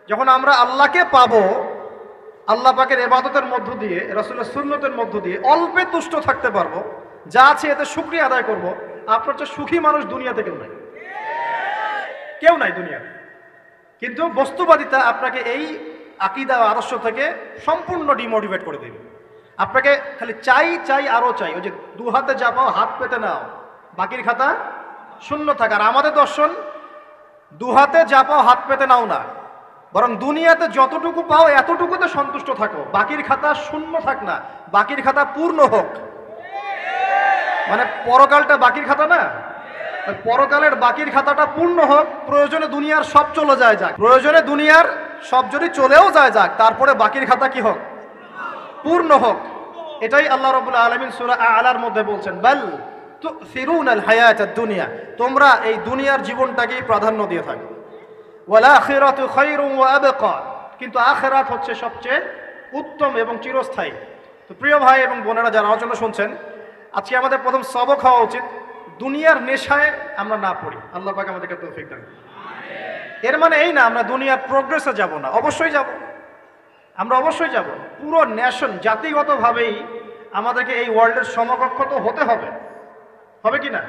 যখন আমরা আল্লাহকে পাবো, আল্লাহ পাকের ইবাদতের মধ্য দিয়ে, রাসূলের সুন্নতের মধ্য দিয়ে অল্পে তুষ্ট থাকতে পারবো, যা আছে এতে শুকরিয়া আদায় করব, আপনার চেয়ে সুখী মানুষ দুনিয়াতে কেউ নাই, কেউ নাই দুনিয়াতে। কিন্তু বস্তুবাদিতা আপনাকে এই আকীদা ও আদর্শ থেকে সম্পূর্ণ ডিমোটিভেট করে দেবে। আপনাকে খালি চাই চাই আরো চাই, ওই যে দু হাতে যা পাও হাত পেতে নাও, বাকির খাতা শূন্য থাকার। আমাদের দর্শন দু হাতে যা পাও হাত পেতে নাও না, বরং দুনিয়াতে যতটুকু পাও এতটুকুতে সন্তুষ্ট থাকো, বাকির খাতা শূন্য থাক না, বাকির খাতা পূর্ণ হোক। মানে পরকালটা বাকির খাতা না, পরকালের বাকির খাতাটা পূর্ণ হোক। প্রয়োজনে দুনিয়ার সব চলে যায় যাক, প্রয়োজনে দুনিয়ার সব যদি চলেও যায় যাক, তারপরে বাকির খাতা কি হোক? পূর্ণ হোক। এটাই আল্লাহ রাব্বুল আলামিন সূরা আ'লার মধ্যে বলছেন, বাল তুসিরুনাল হায়াতাদ দুনিয়া, তোমরা এই দুনিয়ার জীবনটাকেই প্রাধান্য দিয়ে থাকো। ওয়াল আখিরাতু খায়রুন ওয়া আবকা, কিন্তু আখিরাত হচ্ছে সবচেয়ে উত্তম এবং চিরস্থায়ী। তো প্রিয় ভাই এবং বোনেরা যারা আলোচনা শুনছেন, আজকে আমাদের প্রথম সবক হওয়া উচিত দুনিয়ার নেশায় আমরা না পড়ি। আল্লাহ পাক আমাদেরকে তৌফিক দান। এর মানে এই না আমরা দুনিয়ার প্রোগ্রেসে যাব না, অবশ্যই যাব, আমরা অবশ্যই যাব। পুরো ন্যাশন জাতিগতভাবেই আমাদেরকে এই ওয়ার্ল্ডের সমকক্ষ তো হতে হবে, হবে কি না?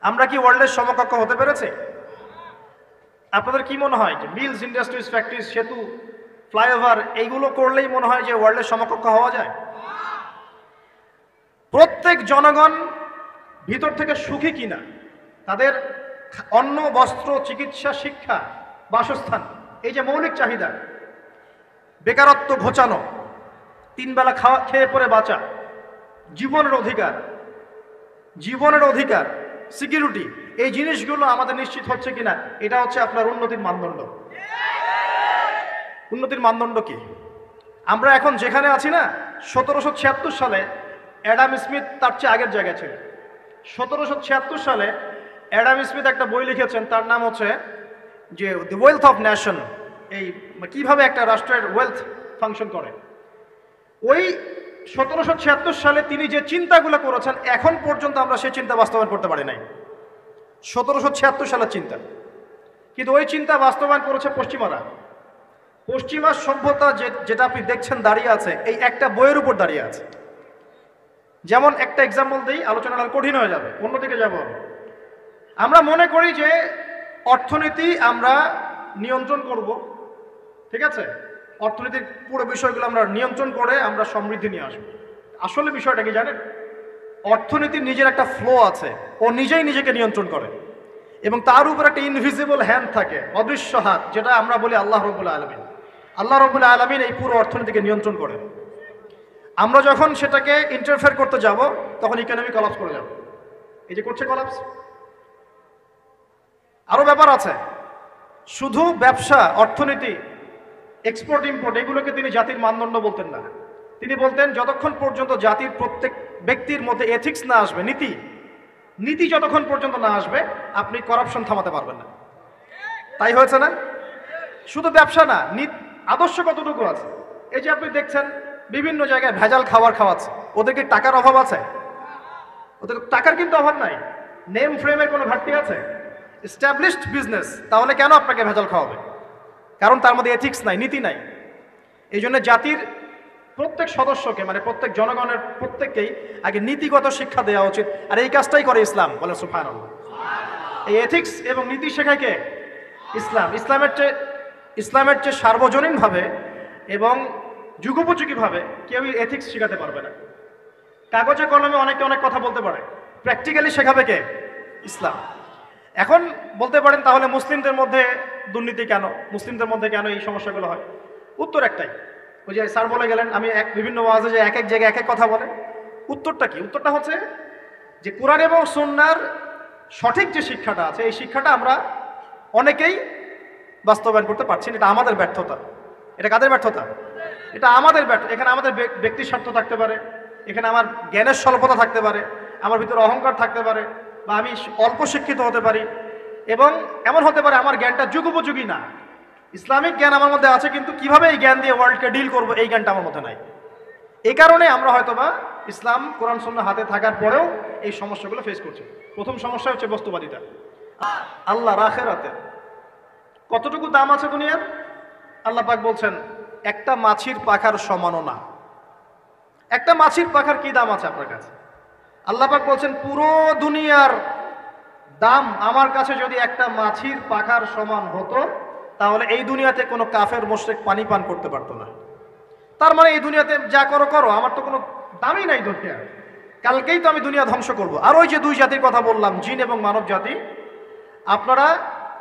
আমরা কি ওয়ার্ল্ডের সমকক্ষ হতে পেরেছি? আপনাদের কি মনে হয় যে মিলস, ইন্ডাস্ট্রিজ, ফ্যাক্টরিজ, সেতু, ফ্লাইওভার এইগুলো করলেই মনে হয় যে ওয়ার্ল্ডের সমকক্ষ হওয়া যায়? প্রত্যেক জনগণ ভিতর থেকে সুখী কিনা, তাদের অন্ন, বস্ত্র, চিকিৎসা, শিক্ষা, বাসস্থান, এই যে মৌলিক চাহিদা, বেকারত্ব ঘোচানো, তিন বেলা খাওয়া খেয়ে পরে বাঁচা, জীবনের অধিকার, জীবনের অধিকার, সিকিউরিটি, এই জিনিসগুলো আমাদের নিশ্চিত হচ্ছে কিনা, এটা হচ্ছে আপনার উন্নতির মানদণ্ড। উন্নতির মানদণ্ড কি? আমরা এখন যেখানে আছি না, 1776 সালে অ্যাডাম স্মিথ তার চেয়ে আগের জায়গায় ছিল। 1776 সালে অ্যাডাম স্মিথ একটা বই লিখেছেন, তার নাম হচ্ছে যে দ্য ওয়েলথ অফ নেশন, এই কিভাবে একটা রাষ্ট্রের ওয়েলথ ফাংশন করে। ওই 1776 সালে তিনি যে চিন্তাগুলো করেছেন, এখন পর্যন্ত আমরা সেই চিন্তা বাস্তবায়ন করতে পারি নাই। 1776 সালের চিন্তা, কিন্তু ওই চিন্তা বাস্তবায়ন করেছে পশ্চিমারা। পশ্চিমা সভ্যতা যেটা আপনি দেখছেন দাঁড়িয়ে আছে, এই একটা বইয়ের উপর দাঁড়িয়ে আছে। যেমন একটা এক্সাম্পল দিই, আলোচনাটা কঠিন হয়ে যাবে, অন্যদিকে যাব। আমরা মনে করি যে অর্থনীতি আমরা নিয়ন্ত্রণ করব, ঠিক আছে, অর্থনীতির পুরো বিষয়গুলো আমরা নিয়ন্ত্রণ করে আমরা সমৃদ্ধি নিয়ে আসবো। আসলে বিষয়টা কি জানেন? অর্থনীতির নিজের একটা ফ্লো আছে, ও নিজেই নিজেকে নিয়ন্ত্রণ করে, এবং তার উপর একটা ইনভিজিবল হ্যান্ড থাকে, অদৃশ্য হাত, যেটা আমরা বলি আল্লাহ রাব্বুল আলামিন। আল্লাহ রাব্বুল আলামিন এই পুরো অর্থনীতিকে নিয়ন্ত্রণ করে। আমরা যখন সেটাকে ইন্টারফেয়ার করতে যাব, তখন ইকোনমি কলাপস করে যাবে। এই যে করছে কলাপস। আরো ব্যাপার আছে, শুধু ব্যবসা, অর্থনীতি, এক্সপোর্ট ইম্পোর্ট, এগুলোকে তিনি জাতির মানদণ্ড বলতেন না। তিনি বলতেন যতক্ষণ পর্যন্ত জাতির প্রত্যেক ব্যক্তির মধ্যে এথিক্স না আসবে, নীতি যতক্ষণ পর্যন্ত না আসবে, আপনি করাপশন থামাতে পারবেন না। তাই হয়েছে না? শুধু ব্যবসা না, আদর্শ কতটুকু আছে? এই যে আপনি দেখছেন বিভিন্ন জায়গায় ভেজাল খাবার খাওয়াচ্ছে, ওদের কি টাকার অভাব আছে? ওদের টাকার কিন্তু অভাব নাই। নেম ফ্রেমের কোনো ঘাটতি আছে? এস্টাবলিশড বিজনেস, তাহলে কেন আপনাকে ভেজাল খাওয়াবে? কারণ তার মধ্যে এথিক্স নাই, নীতি নাই। এই জন্য জাতির প্রত্যেক সদস্যকে, মানে প্রত্যেক জনগণের প্রত্যেককেই আগে নীতিগত শিক্ষা দেওয়া উচিত। আর এই কাজটাই করে ইসলাম, বলে সুবহানাল্লাহ। এই এথিক্স এবং নীতি শেখায় কে? ইসলাম। ইসলামের চেয়ে সার্বজনীনভাবে এবং যুগোপযোগীভাবে কেউ এথিক্স শেখাতে পারবে না। কাগজে কলমে অনেকে অনেক কথা বলতে পারে, প্র্যাকটিক্যালি শেখাবে কে? ইসলাম। এখন বলতে পারেন তাহলে মুসলিমদের মধ্যে দুর্নীতি কেন, মুসলিমদের মধ্যে কেন এই সমস্যাগুলো হয়? উত্তর একটাই, ওই যে স্যার বলে গেলেন, আমি বিভিন্ন ওয়াজে যে এক এক জায়গায় এক এক কথা বলে। উত্তরটা কি? উত্তরটা হচ্ছে যে কোরআন এবং সুন্নাহর সঠিক যে শিক্ষাটা আছে, এই শিক্ষাটা আমরা অনেকেই বাস্তবায়ন করতে পারছি না। এটা আমাদের ব্যর্থতা। এটা কাদের ব্যর্থতা? এটা আমাদের ব্যর্থতা। এখানে আমাদের ব্যক্তির স্বার্থ থাকতে পারে, এখানে আমার জ্ঞানের স্বল্পতা থাকতে পারে, আমার ভিতরে অহংকার থাকতে পারে, বা আমি অল্প শিক্ষিত হতে পারি, এবং এমন হতে পারে আমার জ্ঞানটা যুগোপযোগী না। ইসলামিক জ্ঞান আমার মধ্যে আছে, কিন্তু কিভাবে এই জ্ঞান দিয়ে ওয়ার্ল্ডকে ডিল করবো, এই জ্ঞানটা আমার মধ্যে নাই। এই কারণে আমরা হয়তোবা ইসলাম, কোরআন সুন্নাহ হাতে থাকার পরেও এই সমস্যাগুলো ফেস করছি। প্রথম সমস্যা হচ্ছে বস্তুবাদিতা। আল্লাহর আখিরাতে কতটুকু দাম আছে দুনিয়ার? আল্লাহ পাক বলছেন একটা মাছির পাখার সমানও না। একটা মাছির পাখার কি দাম আছে আপনার কাছে? আল্লাহ পাক বলছেন পুরো দুনিয়ার দাম আমার কাছে যদি একটা মাছির পাখার সমান হতো, তাহলে এই দুনিয়াতে কোনো কাফের মুশরিক পানি পান করতে পারতো না। তার মানে এই দুনিয়াতে যা করো করো, আমার তো কোনো দামই নাই দুনিয়া, কালকেই তো আমি দুনিয়া ধ্বংস করব। আর ওই যে দুই জাতির কথা বললাম, জিন এবং মানব জাতি, আপনারা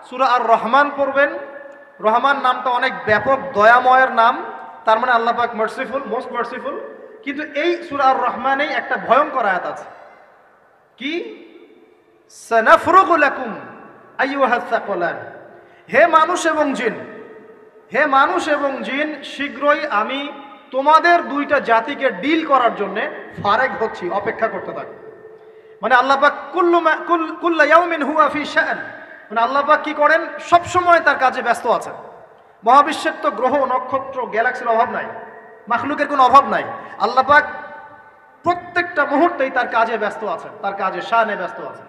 সূরা আর রহমান পড়বেন। রহমান নামটা অনেক ব্যাপক দয়াময়ের নাম, তার মানে আল্লাহ পাক মার্সিফুল, মোস্ট মার্সিফুল। কিন্তু এই সূরা আর রহমানেই একটা ভয়ঙ্কর আয়াত আছে, কি সানাফরুগু লাকুম আইয়ুহাস সাকলান, হে মানুষ এবং জিন, হে মানুষ এবং জিন, শীঘ্রই আমি তোমাদের দুইটা জাতিকে ডিল করার জন্য ফারেক হচ্ছি, অপেক্ষা করতে থাকো। মানে আল্লাহ পাক কুল্লু ইয়াউমিন হুয়া ফি শাআন, মানে আল্লাহ পাক কি করেন, সব সময় তার কাজে ব্যস্ত আছেন। মহাবিশ্বের তো গ্রহ নক্ষত্র গ্যালাক্সির অভাব নাই, মাখলুকের কোনো অভাব নাই। আল্লাহ পাক প্রত্যেকটা মুহূর্তেই তার কাজে ব্যস্ত আছেন, তার কাজে শানে ব্যস্ত আছেন।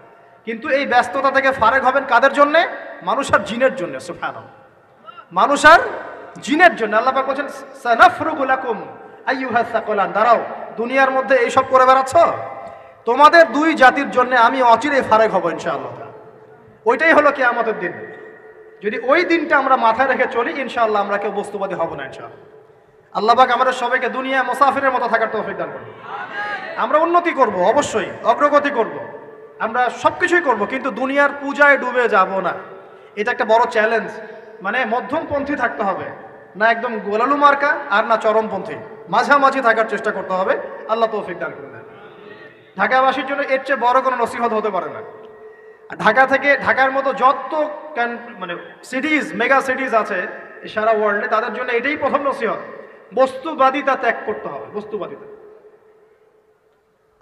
কিন্তু এই ব্যস্ততা থেকে ফারেক হবেন কাদের জন্যে? মানুষ আর জিনের জন্য। সুবহানাল্লাহ, মানুষ আর জিনের জন্য। আল্লাহ পাক বলেন সানাফরুগু লাকুম আইয়ুহাস সাকলান, দাঁড়াও, দুনিয়ার মধ্যে এইসব করে বেড়াচ্ছ, তোমাদের দুই জাতির জন্য আমি অচিরেই ফারেক হব ইনশাআল্লাহ। ওইটাই হলো কিয়ামতের দিন। যদি ওই দিনটা আমরা মাথায় রেখে চলি, ইনশাআল্লাহ আমরা কেউ বস্তুবাদী হব না ইনশাআল্লাহ। আল্লাহ পাক আমাদের সবাইকে দুনিয়া মুসাফিরের মতো থাকার তৌফিক দান করুন। আমরা উন্নতি করব, অবশ্যই অগ্রগতি করব, আমরা সবকিছুই করব, কিন্তু দুনিয়ার পূজায় ডুবে যাব না। এটা একটা বড় চ্যালেঞ্জ। মানে মধ্যমপন্থী থাকতে হবে, না একদম গোলালু মার্কা আর না চরমপন্থী, মাঝামাঝি থাকার চেষ্টা করতে হবে। আল্লাহ তৌফিক দান করুন। ঢাকাবাসীর জন্য এর চেয়ে বড় কোনো নসিহত হতে পারে না। ঢাকা থেকে, ঢাকার মতো যত মানে সিটিজ, মেগা সিটিজ আছে সারা ওয়ার্ল্ডে, তাদের জন্য এটাই প্রথম নসিহত, বস্তুবাদিতা ত্যাগ করতে হবে, বস্তুবাদিতা।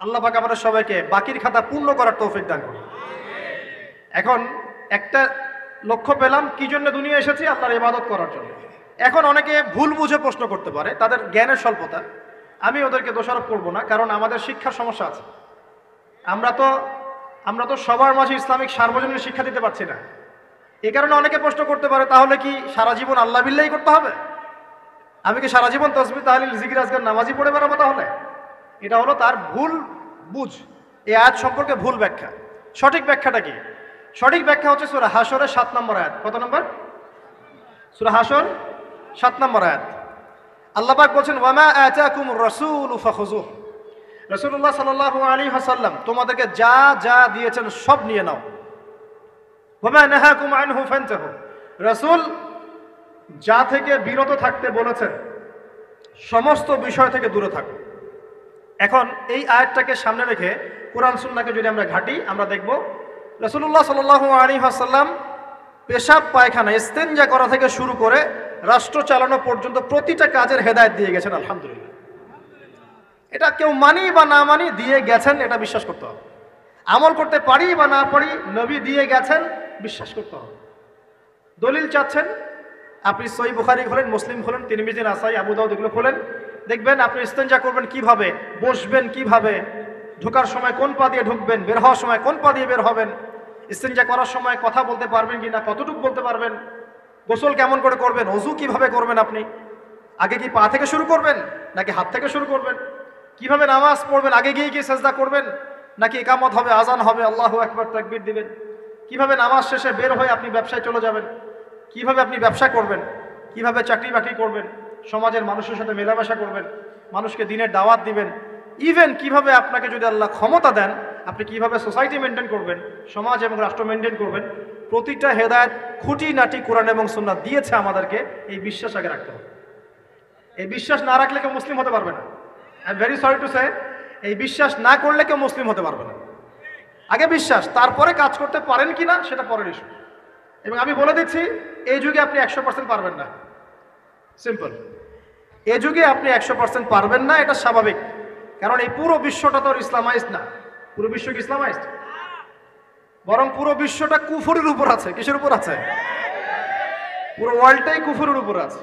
আল্লাহ পাক আমাদের সবাইকে বাকির খাতা পূর্ণ করার তৌফিক দান করুন। এখন একটা লক্ষ্য পেলাম, কি জন্য দুনিয়া এসেছি? আল্লাহর ইবাদত করার জন্য। এখন অনেকে ভুল বুঝে প্রশ্ন করতে পারে, তাদের জ্ঞানের স্বল্পতা। আমি ওদেরকে দোষারোপ করব না, কারণ আমাদের শিক্ষার সমস্যা আছে। আমরা তো সবার মাঝে ইসলামিক সার্বজনীন শিক্ষা দিতে পারছি না। এই কারণে অনেকে প্রশ্ন করতে পারে, তাহলে কি সারা জীবন আল্লাহ বিল্লাহি করতে হবে? আমি কি সারা জীবন তাসবিহ তাহলিল জিকির আজকার নামাজি পড়ে বেড়াবো? তাহলে এটা হলো তার ভুল বুঝ, এই আয়াত সম্পর্কে ভুল ব্যাখ্যা। সঠিক ব্যাখ্যাটা কি? সঠিক ব্যাখ্যা হচ্ছে সূরা হাশরের 7 নম্বর আয়াত। কত নম্বর? সূরা হাশর 7 নম্বর আয়াত। আল্লাহ পাক বলছেন ওয়ামা আতাকুমুর রাসূলু ফাখুযুহু, রাসূলুল্লাহ সাল্লাল্লাহু আলাইহি ওয়াসাল্লাম তোমাদেরকে যা যা দিয়েছেন সব নিয়ে নাও। ওয়ামা নাহাকুম আনহু ফান্তাহু, রাসূল যা থেকে বিরত থাকতে বলেছেন সমস্ত বিষয় থেকে দূরে থাকো। এখন এই আয়াতটাকে সামনে রেখে কোরআন সুন্নাহকে যদি আমরা ঘাঁটি, আমরা দেখব রাসূলুল্লাহ সাল্লাল্লাহু আলাইহি ওয়াসাল্লাম পেশাব পায়খানা ইস্তেনজা করা থেকে শুরু করে রাষ্ট্র চালানো পর্যন্ত প্রতিটা কাজের হেদায়েত দিয়ে গেছেন। আলহামদুলিল্লাহ, এটা কেউ মানি বা না মানি দিয়ে গেছেন, এটা বিশ্বাস করতে হবে। আমল করতে পারি বা না পারি, নবী দিয়ে গেছেন, বিশ্বাস করতে হবে। দলিল চাচ্ছেন, আপনি সহিহ বুখারী খোলেন, মুসলিম খোলেন, তিরমিজি, নাসাই, আবু দাউদ এগুলো খোলেন, দেখবেন আপনি ইস্তেনজা করবেন কিভাবে, বসবেন কিভাবে, ঢোকার সময় কোন পা দিয়ে ঢুকবেন, বের হওয়ার সময় কোন পা দিয়ে বের হবেন, ইস্তেনজা করার সময় কথা বলতে পারবেন কিনা, কতটুকু বলতে পারবেন, গোসল কেমন করে করবেন, ওযু কিভাবে করবেন, আপনি আগে কি পা থেকে শুরু করবেন নাকি হাত থেকে শুরু করবেন, কিভাবে নামাজ পড়বেন, আগে গিয়ে কি সাজদা করবেন নাকি ইকামত হবে, আজান হবে, আল্লাহু আকবার তাকবীর দিবেন, কিভাবে নামাজ শেষে বের হয়ে আপনি ব্যবসায় চলে যাবেন, কিভাবে আপনি ব্যবসা করবেন, কিভাবে চাকরি বাকরি করবেন, সমাজের মানুষের সাথে মেলামেশা করবেন, মানুষকে দিনের দাওয়াত দিবেন, ইভেন কিভাবে আপনাকে যদি আল্লাহ ক্ষমতা দেন আপনি কিভাবে সোসাইটি মেনটেন করবেন, সমাজ এবং রাষ্ট্র মেনটেন করবেন, প্রতিটা হেদায়েত খুঁটিনাটি কোরআন এবং সুন্নাহ দিয়েছে আমাদেরকে। এই বিশ্বাস আগে রাখতে হবে। এই বিশ্বাস না রাখলে কেউ মুসলিম হতে পারবে না। I am very sorry to say, এই বিশ্বাস না করলে কেউ মুসলিম হতে পারবে না। আগে বিশ্বাস, তারপরে কাজ করতে পারেন কিনা সেটা পরের ইস্যু। এবং আমি বলে দিচ্ছি, এই যুগে আপনি 100% পারবেন না। সিম্পল, এই যুগে আপনি 100% পারবেন না, এটা স্বাভাবিক। কারণ এই পুরো বিশ্বটা তো ইসলামাইজড না। পুরো বিশ্ব কি ইসলামাইজড? বরং পুরো বিশ্বটা কুফরের উপর আছে। কিসের উপর আছে? পুরো ওয়ার্ল্ডটাই কুফরের উপর আছে,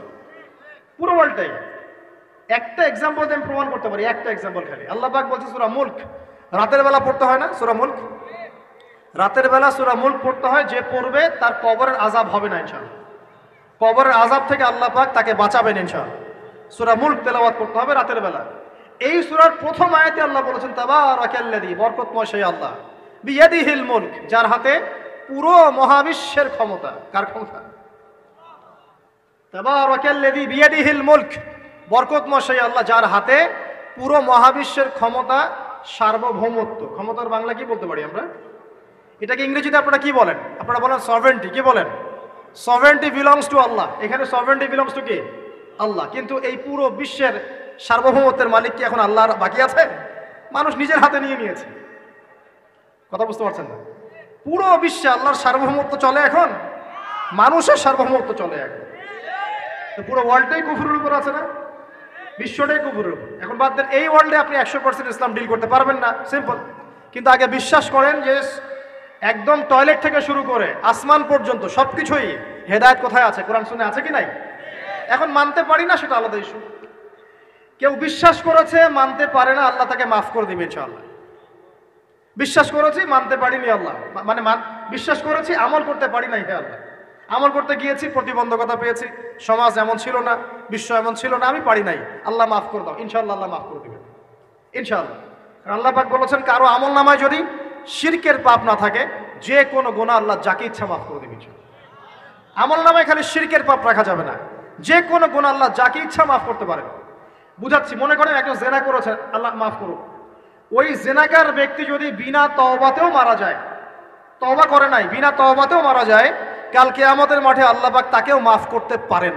পুরো ওয়ার্ল্ডটাই। একটা এক্সাম্পল আমি প্রমাণ করতে পারি, একটা এক্সাম্পল খালি। আল্লাহ পাক বলছে সূরা মুলক, রাতের বেলা পড়তে হয় না সূরা মুলক? রাতের বেলা সূরা মুলক পড়তে হয়, যে পড়বে তার কবরের আযাব হবে না ইনশাআল্লাহ। কবরের আযাব থেকে আল্লাহ পাক তাকে বাঁচাবেন ইনশাআল্লাহ। সূরা মুলক তেলাওয়াত করতে হবে রাতের বেলা। এই সূরার প্রথম আয়াতে আল্লাহ বলেছেন তাবারাকাল্লাযী, বরকতময় সেই আল্লাহ, বিয়াদিহিল মুলক, যার হাতে পুরো মহাবিশ্বের ক্ষমতা। কার ক্ষমতা? তাবারাকাল্লাযী বিয়াদিহিল মুলক, বরকতময় সেই আল্লাহ যার হাতে পুরো মহাবিশ্বের ক্ষমতা, সার্বভৌমত্ব। ক্ষমতার বাংলা কি বলতে পারি আমরা? এটাকে ইংরেজিতে আপনারা কি বলেন? আপনারা বলেন সভরেন্টি। কি বলেন? সভরেন্টি বিলংস টু আল্লাহ। এখানে সভরেন্টি বিলংস টু কি? আল্লাহ। কিন্তু এই পুরো বিশ্বের সার্বভৌমত্বের মালিক কি এখন আল্লাহর বাকি আছে? মানুষ নিজের হাতে নিয়ে নিয়েছে। কথা বুঝতে পারছেন না? পুরো বিশ্বে আল্লাহর সার্বভৌমত্ব চলে এখন, মানুষের সার্বভৌমত্ব চলে এখন। তো পুরো ওয়ার্ল্ডটাই কুফরের উপর আছে না? বিশ্বটাই কুফরের উপর। এখন বাদ দেন, এই ওয়ার্ল্ডে আপনি 100% ইসলাম ডিল করতে পারবেন না, সিম্পল। কিন্তু আগে বিশ্বাস করেন যে একদম টয়লেট থেকে শুরু করে আসমান পর্যন্ত সবকিছুই হেদায়েত কোথায় আছে? কোরআন শুনে আছে কি নাই? এখন মানতে পারি না, সেটা আলাদা ইস্যু। কেউ বিশ্বাস করেছে, মানতে পারে না, আল্লাহ তাকে মাফ করে দিবে ইনশাআল্লাহ। বিশ্বাস করেছি, মানতে পারিনি, আল্লাহ মানে বিশ্বাস করেছি, আমল করতে পারি নাই, হে আল্লাহ আমল করতে গিয়েছি, প্রতিবন্ধকতা পেয়েছি, সমাজ এমন ছিল না, বিশ্ব এমন ছিল না, আমি পারি নাই, আল্লাহ মাফ করে দাও। ইনশাআল্লাহ আল্লাহ মাফ করে দিবেন ইনশাআল্লাহ। আল্লাহ পাক বলেছেন কারো আমল নামায় যদি শিরকের পাপ না থাকে, যে কোনো গুনাহ আল্লাহ যাকে ইচ্ছা মাফ করে দিবেন। আমল নামায় খালি শিরকের পাপ রাখা যাবে না, যে কোনো গুনাহ আল্লাহ যাকে ইচ্ছা মাফ করতে পারেন। বুঝাচ্ছি, মনে করেন একজন জেনা করেছেন, আল্লাহ মাফ করুন। ওই জেনাকার ব্যক্তি যদি বিনা তওবাতেও মারা যায়, তওবা করে নাই, বিনা তওবাতেও মারা যায়, কাল কিয়ামতের মাঠে আল্লাহ পাক তাকেও মাফ করতে পারেন।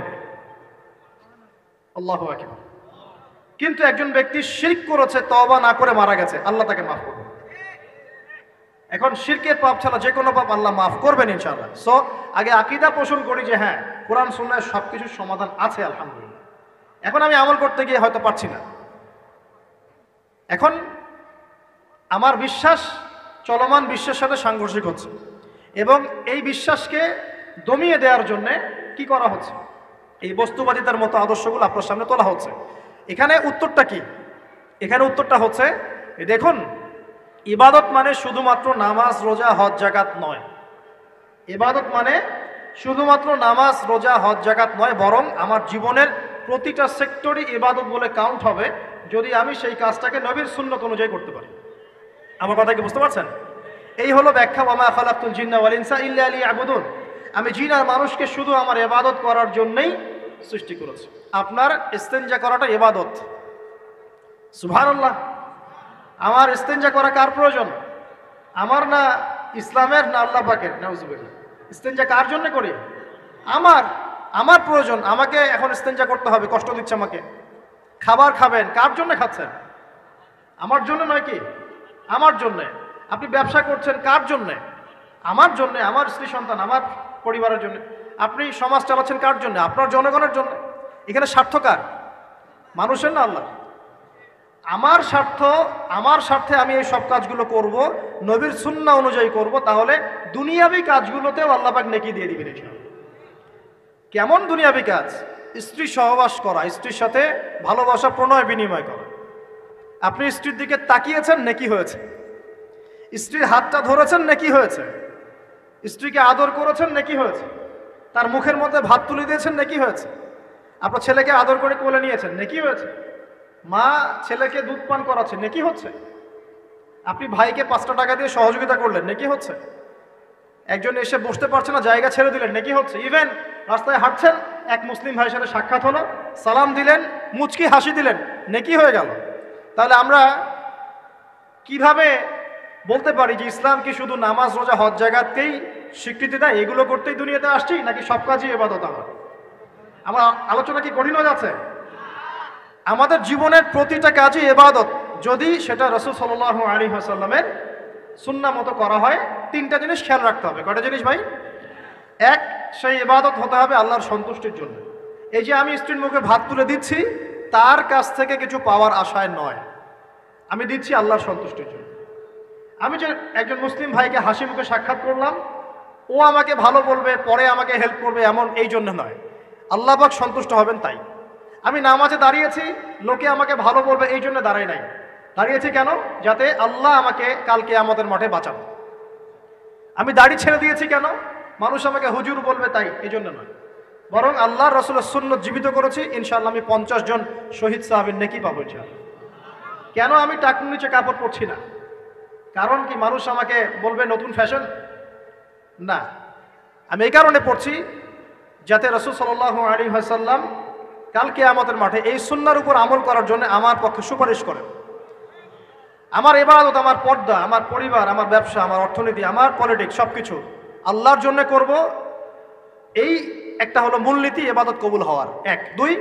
আল্লাহু আকবার। কিন্তু একজন ব্যক্তি শিরক করেছে, তওবা না করে মারা গেছে, আল্লাহ তাকে মাফ করবেন। এখন শিরকের পাপ ছাড়া যে কোনো পাপ আল্লাহ মাফ করবেন ইনশাআল্লাহ। সো আগে আকীদা পোষণ করি যে হ্যাঁ, কোরআন সুন্নাহয় সবকিছুর সমাধান আছে আলহামদুলিল্লাহ। এখন আমি আমল করতে গিয়ে হয়তো পারছি না, এখন আমার বিশ্বাস চলমান বিশ্বের সাথে সাংঘর্ষিক হচ্ছে, এবং এই বিশ্বাসকে দমিয়ে দেওয়ার জন্য কি করা হচ্ছে? এই বস্তুবাদিতার মতো আদর্শগুলো আপনার সামনে তোলা হচ্ছে। এখানে উত্তরটা কি? এখানে উত্তরটা হচ্ছে, দেখুন, ইবাদত মানে শুধুমাত্র নামাজ, রোজা, হজ, যাকাত নয়। ইবাদত মানে শুধুমাত্র নামাজ, রোজা, হজ, যাকাত নয়, বরং আমার জীবনের প্রতিটা সেক্টরই ইবাদত বলে কাউন্ট হবে যদি আমি সেই কাজটাকে নবীর সুন্নত অনুযায়ী করতে পারি। আমার কথা কি বুঝতে পারছেন? এই হলো ব্যাখ্যা, ওয়ামা খালাকতুল জিন্না ওয়াল ইনসা ইল্লা লিয়াবুদুন। আমি জিন আর মানুষকে শুধু আমার ইবাদত করার জন্যই সৃষ্টি করেছি। আপনার ইস্তেনজা করাটা ইবাদত। সুবহানাল্লাহ। আমার ইস্তেনজা করা কার প্রয়োজন? আমার না ইসলামের, না আল্লাহ পাকের? নাউজুবিল্লাহ। ইস্তেনজা কার জন্য করি? আমার প্রয়োজন। আমাকে এখন ইস্তেনজা করতে হবে, কষ্ট দিচ্ছে আমাকে। খাবার খাবেন, কার জন্য খাচ্ছেন? আমার জন্য নয় কি? আমার জন্য। আপনি ব্যবসা করছেন, কার জন্য? আমার জন্য, আমার স্ত্রী সন্তান, আমার পরিবারের জন্য। আপনি সমাজ চালাচ্ছেন কার জন্য? আপনার জনগণের জন্য। এখানে স্বার্থ কার? মানুষের না আল্লাহ? আমার স্বার্থে আমি এই সব কাজগুলো করব, নবীর সুন্নাহ অনুযায়ী করব, তাহলে দুনিয়াবি কাজগুলোতেও আল্লাহ পাক নেকি দিয়ে দিবেন ইনশাআল্লাহ। কেমন দুনিয়াবি কাজ? স্ত্রী সহবাস করা, স্ত্রীর সাথে ভালোবাসা, প্রণয় বিনিময় করা। আপনি স্ত্রীর দিকে তাকিয়েছেন, নেকি হয়েছে। স্ত্রীর হাতটা ধরেছেন, নেকি হয়েছে। স্ত্রীকে আদর করেছেন, নেকি হয়েছে। তার মুখের মধ্যে ভাত তুলে দিয়েছেন, নেকি হয়েছে। আপনার ছেলেকে আদর করে কোলে নিয়েছেন, নেকি হয়েছে। মা ছেলেকে দুধ পান করাচ্ছে, নেকি হচ্ছে। আপনি ভাইকে 5টা টাকা দিয়ে সহযোগিতা করলেন, নেকি হচ্ছে। একজন এসে বসতে পারছে না, জায়গা ছেড়ে দিলেন, নেকি হচ্ছে। ইভেন রাস্তায় হাঁটছেন, এক মুসলিম ভাইয়ের সাথে সাক্ষাৎ হলো, সালাম দিলেন, মুচকি হাসি দিলেন, নেকি হয়ে গেল। তাহলে আমরা কিভাবে বলতে পারি যে ইসলাম কি শুধু নামাজ, রোজা, হজ, যাকাতকেই স্বীকৃতি দেয়? এগুলো করতেই দুনিয়াতে আসছি, নাকি সব কাজই ইবাদত? আমার আলোচনা কি কঠিন হয়ে যাচ্ছে? আমাদের জীবনের প্রতিটা কাজই ইবাদত, যদি সেটা রাসূল সাল্লাল্লাহু আলাইহি ওয়াসাল্লামের সুন্নাহ মতো করা হয়। 3টা জিনিস খেয়াল রাখতে হবে। কয়টা জিনিস ভাই? এক, সেই ইবাদত হতে হবে আল্লাহর সন্তুষ্টির জন্য। এই যে আমি স্ত্রীর মুখে ভাত তুলে দিচ্ছি, তার কাছ থেকে কিছু পাওয়ার আশায় নয়, আমি দিচ্ছি আল্লাহর সন্তুষ্টির জন্য। আমি যে একজন মুসলিম ভাইকে হাসি মুখে সাক্ষাৎ করলাম, ও আমাকে ভালো বলবে, পরে আমাকে হেল্প করবে, এমন এই জন্য নয়, আল্লাহ পাক সন্তুষ্ট হবেন তাই। আমি নামাজে দাঁড়িয়েছি, লোকে আমাকে ভালো বলবে এই জন্য দাঁড়াই নাই। দাঁড়িয়েছি কেন? যাতে আল্লাহ আমাকে কাল কিয়ামতের মাঠে বাঁচান। আমি দাড়ি ছেড়ে দিয়েছি কেন? মানুষ আমাকে হুজুর বলবে তাই, এই জন্য নয়। বরং আল্লাহ রসুলের সুন্নত জীবিত করেছি, ইনশাআল্লাহ আমি 50 জন শহীদ সাহাবীর নেকি পাবো ইনশাআল্লাহ। কেন আমি টাকুর নিচে কাপড় পরছি না? কারণ কি মানুষ আমাকে বলবে নতুন ফ্যাশন? না, আমি এই কারণে পড়ছি যাতে রাসূল সাল্লাল্লাহু আলাইহি ওয়াসাল্লাম কাল কিয়ামতের মাঠে এই সুন্নাহর উপর আমল করার জন্য আমার পক্ষে সুপারিশ করেন। আমার ইবাদত, আমার পর্দা, আমার পরিবার, আমার ব্যবসা, আমার অর্থনীতি, আমার পলিটিক্স সবকিছু আল্লাহর জন্য করব, এই একটা হলো মূলনীতি ইবাদত কবুল হওয়ার। 1 2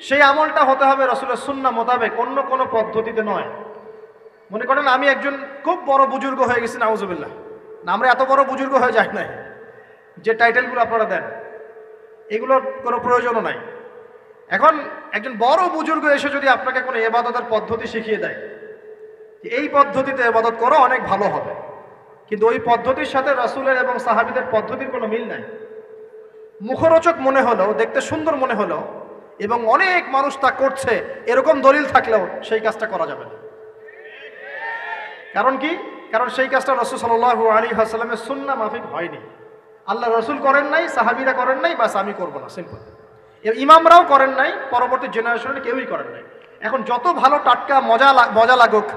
সেই আমলটা হতে হবে রাসূলের সুন্নাহ মোতাবেক, অন্য কোনো পদ্ধতিতে নয়। মনে করেন আমি একজন খুব বড় বুজুর্গ হয়ে গেছি, নাউজুবিল্লাহ, না আমরা এত বড় বুজুর্গ হয়ে যাই নাই, যে টাইটেলগুলো আপনারা দেন এগুলোর কোনো প্রয়োজনও নাই। এখন একজন বড় বুজুর্গ এসে যদি আপনাকে কোনো ইবাদতের পদ্ধতি শিখিয়ে দেয়, এই পদ্ধতিতে ইবাদত করো অনেক ভালো হবে, কিন্তু ওই পদ্ধতির সাথে রাসূলের এবং সাহাবীদের পদ্ধতির কোনো মিল নাই। মুখরোচক মনে হলেও, দেখতে সুন্দর মনে হলেও এবং অনেক মানুষ তা করছে এরকম দলিল থাকলেও সেই কাজটা করা যাবে না। কারণ কি? কারণ সেই কাজটা রাসূল সাল্লাল্লাহু আলাইহি ওয়াসাল্লামের সুন্নাহ মাফিক হয়নি। আল্লাহ রাসূল করেন নাই, সাহাবীরা করেন নাই, বাস আমি করব না, সিম্পল। ইমামরাও করেন নাই, পরবর্তী জেনারেশনে কেউই করেন নাই। এখন যত ভালো টাটকা মজা লাগুক,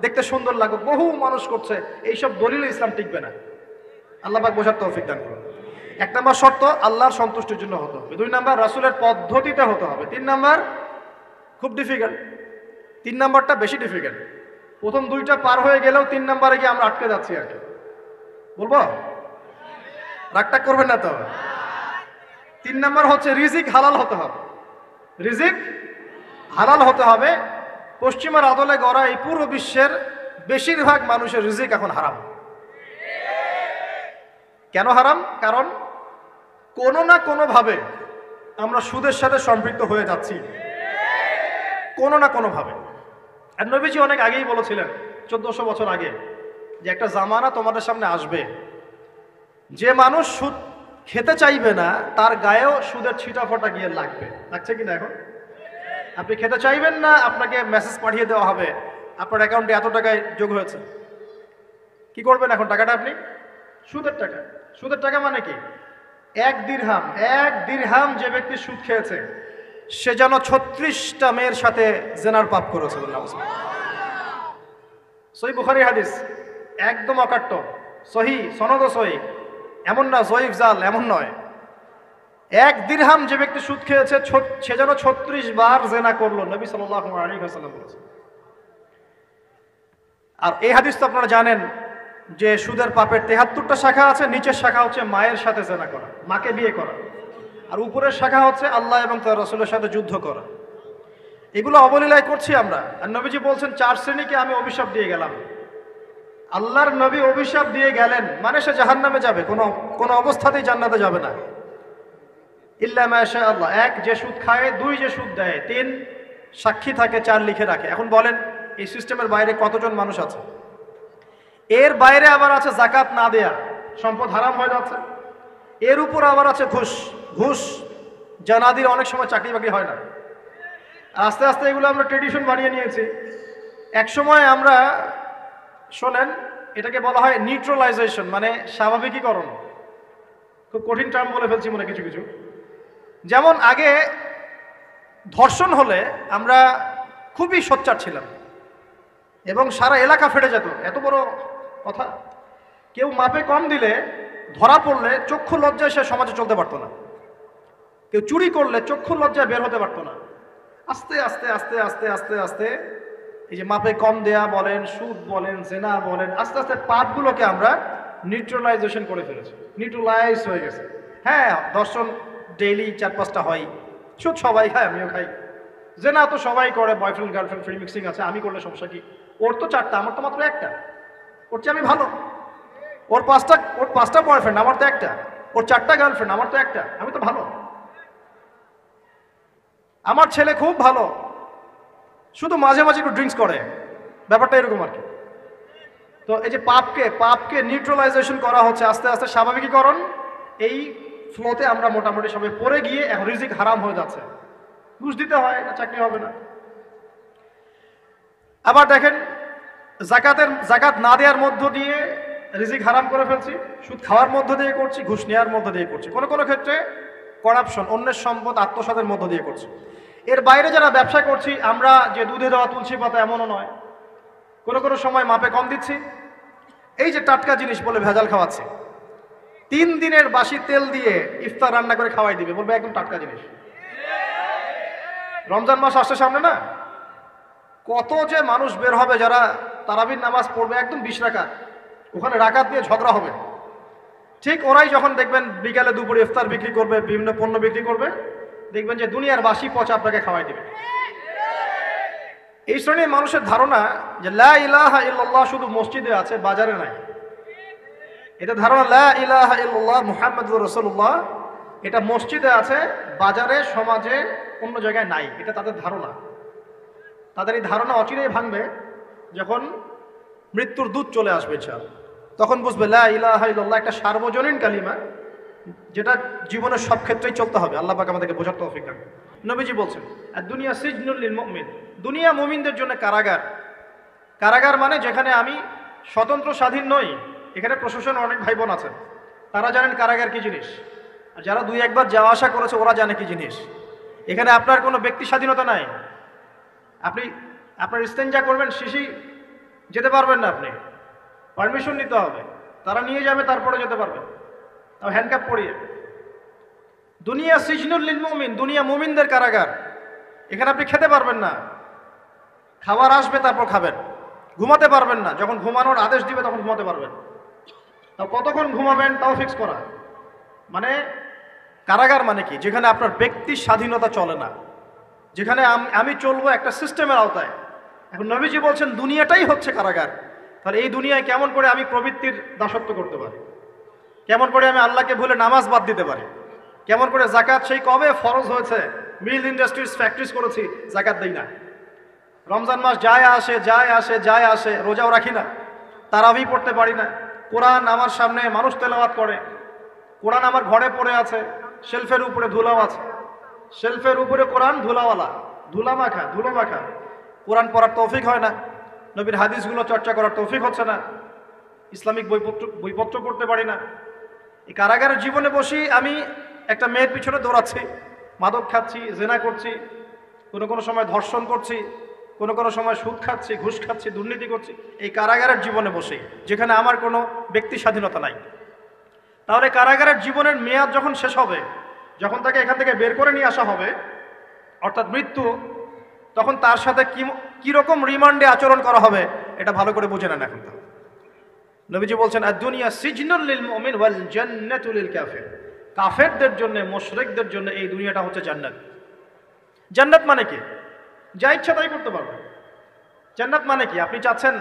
দেখতে সুন্দর লাগুক, বহু মানুষ করছে, এইসব দলিলে ইসলাম টিকবে না। আল্লাহ পাক বোঝার তৌফিক দান করুন। 1 নম্বর শর্ত আল্লাহর সন্তুষ্টির জন্য হতে হবে। 2 নম্বর রাসূলের পদ্ধতিতে হতে হবে। 3 নম্বর খুব ডিফিকাল্ট, 3 নম্বরটা বেশি ডিফিকাল্ট। প্রথম 2টা পার হয়ে গেলেও 3 নম্বরে গিয়ে আমরা আটকে যাচ্ছি আর কি। বলবো? রাগটা করবেন না তো? 3 নম্বর হচ্ছে রিজিক হালাল হতে হবে। রিজিক হালাল হতে হবে। পশ্চিমার আদলে গড়া এই পুরো বিশ্বের বেশিরভাগ মানুষের রিজিক এখন হারাম। কেন হারাম? কারণ কোনো না কোনোভাবে আমরা সুদের সাথে সম্পৃক্ত হয়ে যাচ্ছি, কোনো না কোনোভাবে। আর নবীজি অনেক আগেই বলেছিলেন, 1400 বছর আগে, যে একটা জামানা তোমাদের সামনে আসবে, যে মানুষ সুদ খেতে চাইবে না তার গায়েও সুদের ছিটাফোঁটা গিয়ে লাগবে। লাগছে কিনা? এখন আপনি খেতে চাইবেন না, আপনাকে মেসেজ পাঠিয়ে দেওয়া হবে আপনার অ্যাকাউন্টে এত টাকায় যোগ হয়েছে। কি করবেন এখন? টাকাটা আপনি সুদের টাকা। সুদের টাকা মানে কি? 1 দিরহাম যে ব্যক্তি সুদ খেয়েছে সে যেন 36টা মেয়ের সাথে জেনার পাপ করেছে। সহিহ বুখারী হাদিস, একদম অকাট্য, সহিহ, সনদ সহিহ, এমন না জয়ীফ জাল, এমন নয়। 1 দিরহাম যে ব্যক্তি সুদ খেয়েছে সে যেন 36 বার জেনা করলো, নবী সাল্লাল্লাহু আলাইহি ওয়াসাল্লাম বলেছেন। আর এই হাদিস তো আপনারা জানেন যে সুদের পাপের 73টা শাখা আছে। নিচের শাখা হচ্ছে মায়ের সাথে জেনা করা, মাকে বিয়ে করা, আর উপরের শাখা হচ্ছে আল্লাহ এবং তার রাসূলের সাথে যুদ্ধ করা। এগুলো অবলীলায় করছি আমরা। আর নবীজি বলছেন 4 শ্রেণীকে আমি অভিশাপ দিয়ে গেলাম। আল্লাহর নবী অভিশাপ দিয়ে গেলেন মানে সে জাহান্নামে যাবে, কোনো অবস্থাতেই জান্নাতে যাবে না। ইল্লা মাশা আল্লাহ। 1 যে সুদ খায়, 2 যে সুদ দেয়, 3 সাক্ষী থাকে, 4 লিখে রাখে। এখন বলেন এই সিস্টেমের বাইরে কতজন মানুষ আছে? এর বাইরে আবার আছে যাকাত না দেয়া, সম্পদ হারাম হয়ে যাচ্ছে। এর উপর আবার আছে ঘুষ জানাদির অনেক সময় চাকরি বাকরি হয় না। আস্তে আস্তে এগুলো আমরা ট্রেডিশন বানিয়ে নিয়েছি। এক সময় আমরা, শোনেন, এটাকে বলা হয় নিউট্রালাইজেশন, মানে স্বাভাবিকীকরণ। খুব কঠিন টার্ম বলে ফেলছি মনে কিছু কিছু। যেমন আগে ধর্ষণ হলে আমরা খুবই সোচ্চার ছিলাম এবং সারা এলাকা ফেটে যেত, এত বড় কথা। কেউ মাপে কম দিলে, ধরা পড়লে চক্ষু লজ্জায় সে সমাজে চলতে পারতো না। কেউ চুরি করলে চক্ষু লজ্জায় বের হতে পারতো না। আস্তে আস্তে আস্তে আস্তে আস্তে আস্তে এই যে মাপে কম দেয়া বলেন, সুদ বলেন, জেনা বলেন, আস্তে আস্তে পাপগুলোকে আমরা নিউট্রালাইজেশন করে ফেলেছি, নিউট্রালাইজ হয়ে গেছে। হ্যাঁ, ধর্ষণ ডেইলি 4-5টা হয়, সুদ সবাই খায়, আমিও খাই, জেনা তো সবাই করে, বয়ফ্রেন্ড গার্লফ্রেন্ড ফ্রি মিক্সিং আছে, আমি করলে সমস্যা কি? ওর তো 4টা, আমার তো মাত্র 1টা। ওর চেয়ে আমি ভালো। ওর 5টা বয়ফ্রেন্ড, আমার তো 1টা। ওর 4টা গার্লফ্রেন্ড, আমার তো 1টা। আমি তো ভালো। আমার ছেলে খুব ভালো, শুধু মাঝে মাঝে একটু ড্রিঙ্কস করে, ব্যাপারটা এরকম আর কি। তো এই যে পাপকে নিউট্রালাইজেশন করা হচ্ছে আস্তে আস্তে, স্বাভাবিকীকরণ। এই ফ্লোতে আমরা মোটামুটি সবাই পড়ে গিয়ে এখন রিজিক হারাম হয়ে যাচ্ছে। ঘুষ দিতে হয় না, চাকরি হবে না। আবার দেখেন, জাকাত না দেওয়ার মধ্য দিয়ে রিজিক হারাম করে ফেলছি, সুদ খাওয়ার মধ্য দিয়ে করছি, ঘুষ নেওয়ার মধ্য দিয়ে করছি, কোনো কোনো ক্ষেত্রে করাপশন, অন্যের সম্পদ আত্মসাতের মধ্য দিয়ে করছি। এর বাইরে যারা ব্যবসা করছি, আমরা যে দুধে দেওয়া তুলসী পাতা এমনও নয়, কোনো কোনো সময় মাপে কম দিচ্ছি। এই যে টাটকা জিনিস বলে ভেজাল খাওয়াচ্ছি, 3 দিনের বাসি তেল দিয়ে ইফতার রান্না করে খাওয়াই দিবে, বলবে একদম টাটকা জিনিস। রমজান মাস আসছে সামনে না, কত যে মানুষ বের হবে যারা তারাবির নামাজ পড়বে একদম 20 রাকাত, ওখানে রাকাত দিয়ে ঝগড়া হবে। ঠিক ওরাই যখন দেখবেন বিকালে দুপুরে ইফতার বিক্রি করবে, বিভিন্ন পণ্য বিক্রি করবে, দেখবেন যে দুনিয়ার বাসি পচা আপনাকে খাওয়াই দিবে। এই শ্রেণীর মানুষের ধারণা যে লা ইলাহা ইল্লাল্লাহ শুধু মসজিদে আছে, বাজারে নাই। এটা ধারণা লা ইলাহা ইল্লাল্লাহ মুহাম্মাদুর রাসূলুল্লাহ এটা মসজিদে আছে, বাজারে, সমাজে, অন্য জায়গায় নাই। এটা তাদের ধারণা। তাদের এই ধারণা অচিরেই ভাঙবে যখন মৃত্যুর দূত চলে আসবে ইনশাআল্লাহ। তখন বুঝবে লা ইলাহা ইল্লাল্লাহ একটা সার্বজনীন কালিমা, যেটা জীবনের সব ক্ষেত্রেই চলতে হবে। আল্লাহ পাক আমাদেরকে বোঝার তৌফিক দান। নবীজি বলছেন আর দুনিয়া সিজনুল লিল মুমিন, দুনিয়া মুমিনদের জন্য কারাগার। কারাগার মানে যেখানে আমি স্বতন্ত্র স্বাধীন নই। এখানে প্রশাসন অনেক ভাই বোন আছেন, তারা জানেন কারাগার কি জিনিস, আর যারা 2 একবার যাওয়া আসা করেছে ওরা জানে কি জিনিস। এখানে আপনার কোনো ব্যক্তি স্বাধীনতা নাই। আপনি আপনার ইস্তেঞ্জা করবেন, শিশি যেতে পারবেন না, আপনি পারমিশন নিতে হবে, তারা নিয়ে যাবে, তারপরে যেতে পারবেন, তাও হ্যান্ডকাপ পরিয়ে। দুনিয়া সিজনুল লিল মুমিন, দুনিয়া মুমিনদের কারাগার। এখানে আপনি খেতে পারবেন না, খাবার আসবে তারপর খাবেন, ঘুমাতে পারবেন না, যখন ঘুমানোর আদেশ দিবে তখন ঘুমাতে পারবেন। তাও কতক্ষণ ঘুমাবেন তাও ফিক্স করা। মানে কারাগার মানে কি? যেখানে আপনার ব্যক্তির স্বাধীনতা চলে না, যেখানে আমি চলবো একটা সিস্টেমের আওতায়। এখন নবীজি বলছেন দুনিয়াটাই হচ্ছে কারাগার। তাহলে এই দুনিয়ায় কেমন করে আমি প্রবৃত্তির দাসত্ব করতে পারি, কেমন করে আমি আল্লাহকে ভুলে নামাজ বাদ দিতে পারি, কেমন করে জাকাত সেই কবে ফরজ হয়েছে, মিল ইন্ডাস্ট্রিজ ফ্যাক্টরিজ করেছি, জাকাত দেই না। রমজান মাস যায় আসে যায় আসে যায় আসে, রোজাও রাখি না, তারাবি পড়তে পারি না। কোরআন আমার সামনে মানুষ তেলাওয়াত করে, কোরআন আমার ঘরে পড়ে আছে, শেলফের উপরে ধুলাও আছে, শেলফের উপরে কোরআন ধুলাওয়ালা, ধুলো মাখা। কোরআন পড়ার তৌফিক হয় না, নবীর হাদিসগুলো চর্চা করার তৌফিক হচ্ছে না, ইসলামিক বইপত্র পড়তে পারি না। এই কারাগারের জীবনে বসি আমি একটা মেয়ের পিছনে দৌড়াচ্ছি, মাদক খাচ্ছি, জেনা করছি, কোনো সময় ধর্ষণ করছি, কোনো সময় সুদ খাচ্ছি, ঘুষ খাচ্ছি, দুর্নীতি করছি, এই কারাগারের জীবনে বসে, যেখানে আমার কোনো ব্যক্তি স্বাধীনতা নাই। তাহলে কারাগারের জীবনের মেয়াদ যখন শেষ হবে, যখন তাকে এখান থেকে বের করে নিয়ে আসা হবে, অর্থাৎ মৃত্যু, তখন তার সাথে কিরকম রিমান্ডে আচরণ করা হবে এটা ভালো করে বুঝে নেন। এখন নবীজি বলছেন আর দুনিয়া সিজনুল লিল মুমিন ওয়াল জান্নাতু লিল কাফির, কাফেরদের জন্য, মুশরিকদের জন্য এই দুনিয়াটা হচ্ছে জান্নাত। জান্নাত মানে কি? যা ইচ্ছা তাই করতে পারবেন। জান্নাত মানে কি? আপনি চাচ্ছেন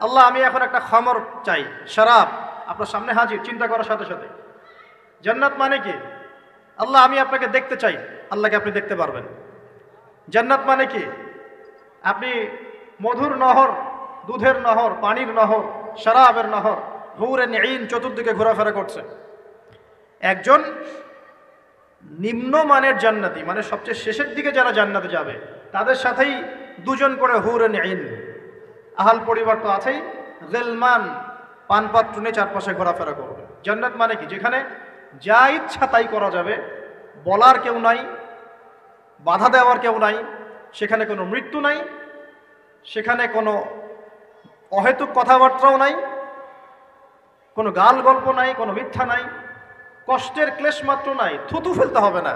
আল্লাহ আমি এখন একটা খামর চাই, শরাব আপনার সামনে হাজির, চিন্তা করার সাথে সাথে। জান্নাত মানে কি? আল্লাহ আমি আপনাকে দেখতে চাই, আল্লাহকে আপনি দেখতে পারবেন। জান্নাত মানে কি? আপনি মধুর নহর, দুধের নহর, পানির নহর, শরাবের নহর, হুরুন ঈন চতুর্দিকে ঘোরাফেরা করছে। একজন নিম্নমানের জান্নাতি, মানে সবচেয়ে শেষের দিকে যারা জান্নাতে যাবে, তাদের সাথেই 2 জন করে হুরুন ঈন, আহাল পরিবার তো আছেই, গিলমান পানপাত্র নিয়ে চারপাশে ঘোরাফেরা করবে। জান্নাত মানে কি? যেখানে যা ইচ্ছা তাই করা যাবে, বলার কেউ নাই, বাধা দেওয়ার কেউ নাই, সেখানে কোনো মৃত্যু নাই, সেখানে কোনো অহেতুক কথাবার্তাও নাই, কোনো গাল গল্প নাই, কোনো মিথ্যা নাই, কষ্টের ক্লেশ মাত্র নাই, থুতু ফেলতে হবে না।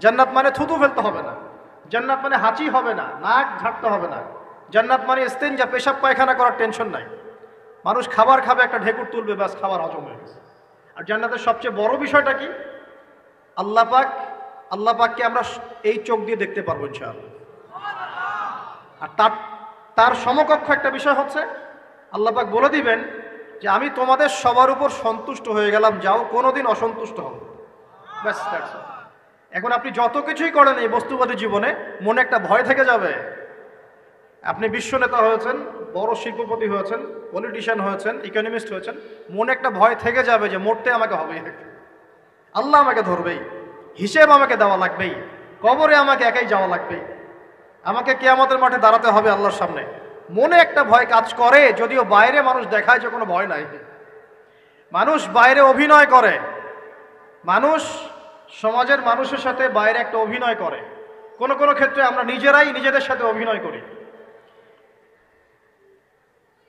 জান্নাত মানে থুতু ফেলতে হবে না, জান্নাত মানে হাঁচি হবে না, নাক ঝাড়তে হবে না, জান্নাত মানে ইস্তেঞ্জা পেশাব পায়খানা করার টেনশন নাই। মানুষ খাবার খাবে, একটা ঢেকুর তুলবে, ব্যাস খাবার হজম হয়ে গেছে। আর জান্নাতের সবচেয়ে বড় বিষয়টা কি? আল্লাহ পাককে আমরা এই চোখ দিয়ে দেখতে পারবো ইনশাআল্লাহ। আর তার সমকক্ষ একটা বিষয় হচ্ছে আল্লাহ পাক বলে দিবেন যে আমি তোমাদের সবার উপর সন্তুষ্ট হয়ে গেলাম, যাও কোনোদিন অসন্তুষ্ট হও, ব্যাস। এখন আপনি যত কিছুই করেন এই বস্তুবাদী জীবনে, মনে একটা ভয় থেকে যাবে। আপনি বিশ্ব নেতা হয়েছেন, বড় শিল্পপতি হয়েছেন, পলিটিশিয়ান হয়েছেন, ইকোনমিস্ট হয়েছেন, মনে একটা ভয় থেকে যাবে যে মরতে আমাকে হবেই, আল্লাহ আমাকে ধরবেই, হিসেব আমাকে দেওয়া লাগবেই, কবরে আমাকে একাই যাওয়া লাগবেই, আমাকে কিয়ামতের মাঠে দাঁড়াতে হবে আল্লাহর সামনে। মনে একটা ভয় কাজ করে, যদিও বাইরে মানুষ দেখায় যে কোনো ভয় নাই। মানুষ বাইরে অভিনয় করে, মানুষ সমাজের মানুষের সাথে বাইরে একটা অভিনয় করে, কোনো কোনো ক্ষেত্রে আমরা নিজেরাই নিজেদের সাথে অভিনয় করি।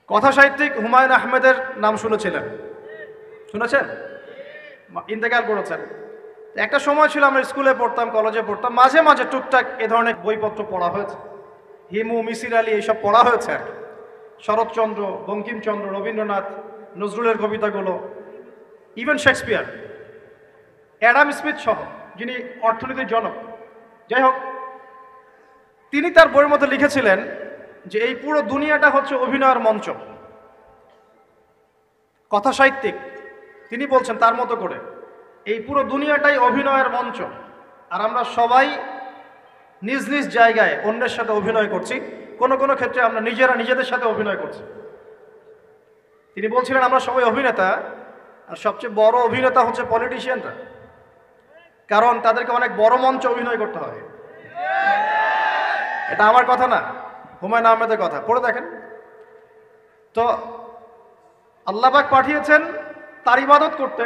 কথা সাহিত্যিক হুমায়ুন আহমেদের নাম শুনেছিলেন? শুনেছেন? ইন্তেকাল করেছেন। একটা সময় ছিল আমরা স্কুলে পড়তাম, কলেজে পড়তাম, মাঝে মাঝে টুকটাক এ ধরনের বইপত্র পড়া হয়েছে, হিমু, মিসির আলী এইসব পড়া হয়েছে আর কি। শরৎচন্দ্র, বঙ্কিমচন্দ্র, রবীন্দ্রনাথ, নজরুলের কবিতাগুলো, ইভেন শেক্সপিয়ার, অ্যাডাম স্মিথ সহ, যিনি অর্থনীতির জনক। যাই হোক, তিনি তার বইয়ের মধ্যে লিখেছিলেন যে এই পুরো দুনিয়াটা হচ্ছে অভিনয়ের মঞ্চ। কথা সাহিত্যিক তিনি বলছেন তার মতো করে এই পুরো দুনিয়াটাই অভিনয়ের মঞ্চ, আর আমরা সবাই নিজ নিজ জায়গায় অন্যের সাথে অভিনয় করছি, কোনো কোনো ক্ষেত্রে আমরা নিজেরা নিজেদের সাথে অভিনয় করছি। তিনি বলছিলেন আমরা সবাই অভিনেতা, আর সবচেয়ে বড় অভিনেতা হচ্ছে পলিটিশিয়ানরা, কারণ তাদেরকে অনেক বড় মঞ্চে অভিনয় করতে হয়। এটা আমার কথা না, হুমায়ুন আহমেদের কথা, পড়ে দেখেন তো। আল্লাহ পাক পাঠিয়েছেন তার ইবাদত করতে,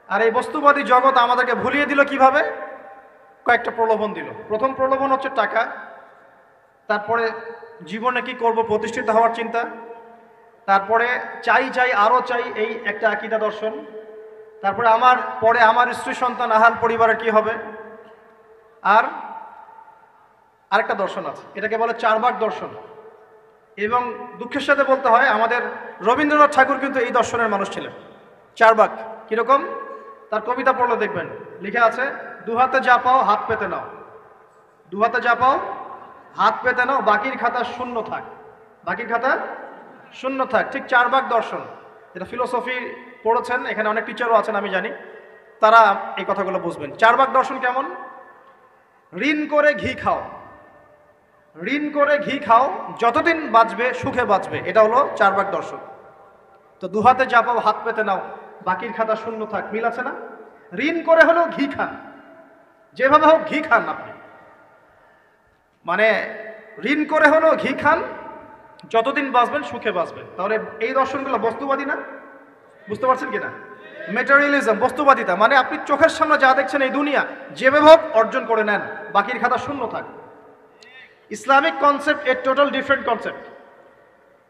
আর এই বস্তুবাদী জগৎ আমাদেরকে ভুলিয়ে দিল কিভাবে? কয়েকটা প্রলোভন দিল। প্রথম প্রলোভন হচ্ছে টাকা, তারপরে জীবনে কি করব প্রতিষ্ঠিত হওয়ার চিন্তা, তারপরে চাই চাই আরও চাই এই একটা আকীদা দর্শন, তারপরে আমার স্ত্রী সন্তান আহাল পরিবারের কি হবে, আর আরেকটা দর্শন আছে, এটাকে বলে চারবাক দর্শন। এবং দুঃখের সাথে বলতে হয় আমাদের রবীন্দ্রনাথ ঠাকুর কিন্তু এই দর্শনের মানুষ ছিলেন। চারবাক কিরকম? তার কবিতা পড়লে দেখবেন লিখে আছে, দুহাতে যা পাও হাত পেতে নাও, দুহাতে যা পাও হাত পেতে নাও, বাকির খাতা শূন্য থাক, বাকির খাতা শূন্য থাক। ঠিক চারবাক দর্শন, এটা ফিলোসফি পড়েছেন, এখানে অনেক টিচারও আছেন আমি জানি, তারা এই কথাগুলো বুঝবেন। চারবাক দর্শন কেমন? ঋণ করে ঘি খাও, ঋণ করে ঘি খাও, যতদিন বাঁচবে সুখে বাঁচবে, এটা হলো চারবাক দর্শন। তো দুহাতে যা পাও হাত পেতে নাও, বাকির খাতা শূন্য থাক, মিল আছে না? ঋণ করে হলেও ঘি খান, যেভাবে হোক ঘি খান আপনি, মানে ঋণ করে হলেও ঘি খান, যতদিন বাঁচবেন সুখে বাঁচবেন। তাহলে এই দর্শনগুলো বস্তুবাদী না? বুঝতে পারছেন কিনা? ম্যাটেরিয়ালিজম, বস্তুবাদিতা, মানে আপনি চোখের সামনে যা দেখছেন এই দুনিয়া, যেভাবে হোক অর্জন করে নেন, বাকির খাতা শূন্য থাক। ইসলামিক কনসেপ্ট এ টোটাল ডিফারেন্ট কনসেপ্ট।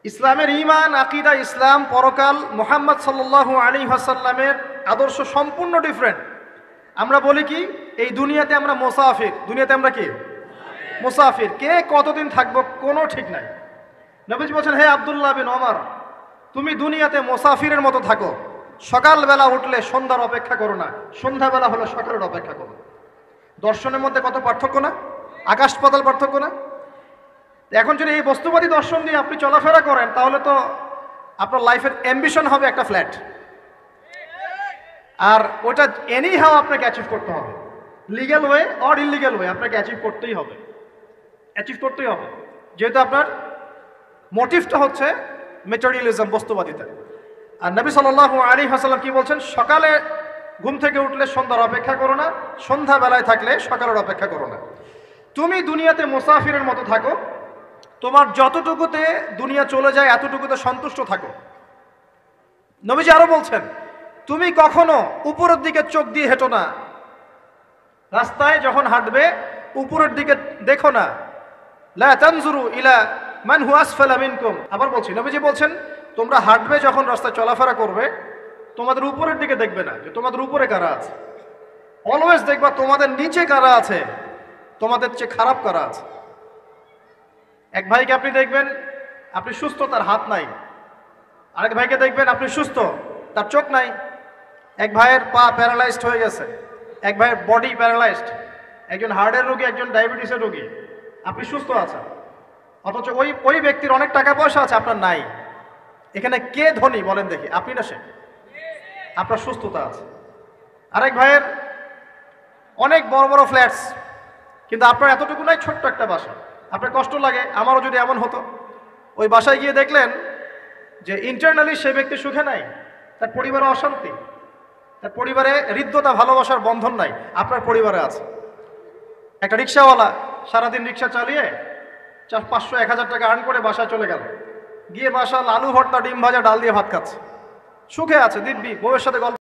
ইসলামের ঈমান, আকীদা, ইসলাম, পরকাল, মুহাম্মদ সাল্লাল্লাহু আলাইহি ওয়াসাল্লামের আদর্শ সম্পূর্ণ ডিফারেন্ট। আমরা বলি কি এই দুনিয়াতে আমরা মুসাফির, দুনিয়াতে আমরা কি মুসাফির, কে কতদিন থাকবো কোনো ঠিক নাই। নবীজি বলছেন, হে আব্দুল্লাহ বিন ওমর, তুমি দুনিয়াতে মুসাফিরের মতো থাকো, সকালবেলা উঠলে সন্ধ্যার অপেক্ষা করো না, সন্ধ্যাবেলা হলে সকালের অপেক্ষা করো। দর্শনের মধ্যে কত পার্থক্য না? আকাশ পাতাল পার্থক্য না? এখন যদি এই বস্তুবাদী দর্শন দিয়ে আপনি চলাফেরা করেন, তাহলে তো আপনার লাইফের অ্যাম্বিশন হবে একটা ফ্ল্যাট, আর ওটা এনি হাও আপনাকে অ্যাচিভ করতে হবে, legal way or illegal way, আপনাকে অ্যাচিভ করতেই হবে, অ্যাচিভ করতেই হবে, যেহেতু আপনার মোটিভটা হচ্ছে ম্যাটেরিয়ালিজম, বস্তুবাদিতা। আর নবী সাল্লাল্লাহু আলাইহি ওয়াসাল্লাম কি বলছেন? সকালে ঘুম থেকে উঠলে সন্ধ্যার অপেক্ষা করো না, সন্ধ্যাবেলায় থাকলে সকালের অপেক্ষা করো না। তুমি দুনিয়াতে মুসাফিরের মতো থাকো, তোমার যতটুকুতে দুনিয়া চলে যায় এতটুকুতে সন্তুষ্ট থাকো। নবীজি আরো বলছেন, তুমি কখনো উপরের দিকে চোখ দিয়ে হেঁটো না, রাস্তায় যখন হাঁটবে উপরের দিকে দেখো না, লা তানজুরু ইলা মান হুয়া আসফালা মিনকুম। আবার বলছি, নবীজি বলছেন তোমরা হাঁটবে যখন রাস্তায় চলাফেরা করবে, তোমাদের উপরের দিকে দেখবে না যে তোমাদের উপরে কারা আছে, অলওয়েজ দেখবা তোমাদের নিচে কারা আছে, তোমাদের চেয়ে খারাপ কারা আছে। এক ভাইকে আপনি দেখবেন আপনি সুস্থ, তার হাত নাই। আরেক ভাইকে দেখবেন আপনি সুস্থ, তার চোখ নাই। এক ভাইয়ের পা প্যারালাইজড হয়ে গেছে, এক ভাইয়ের বডি প্যারালাইজড, একজন হার্টের রোগী, একজন ডায়াবেটিসের রোগী। আপনি সুস্থ আছেন, অথচ ওই ব্যক্তির অনেক টাকা পয়সা আছে, আপনার নাই। এখানে কে ধনী বলেন দেখি, আপনি না সে? আপনার সুস্থতা আছে। আরেক ভাইয়ের অনেক বড় বড় ফ্ল্যাটস, কিন্তু আপনার এতটুকু নাই, ছোট্ট একটা বাসা। আপনার কষ্ট লাগে, আমারও যদি এমন হতো। ওই বাসায় গিয়ে দেখলেন যে ইন্টারনালি সে ব্যক্তি সুখে নাই, তার পরিবারে অশান্তি, তার পরিবারে হৃদ্যতা, ভালোবাসার বন্ধন নাই। আপনার পরিবারে আছে। একটা রিক্সাওয়ালা সারাদিন রিক্সা চালিয়ে 500-1000 টাকা আর্ন করে বাসায় চলে গেল, গিয়ে বাসা আলু ভর্তা, ডিম ভাজা, ডাল দিয়ে ভাত খাচ্ছে, সুখে আছে দিব্যি, বউয়ের সাথে গল্প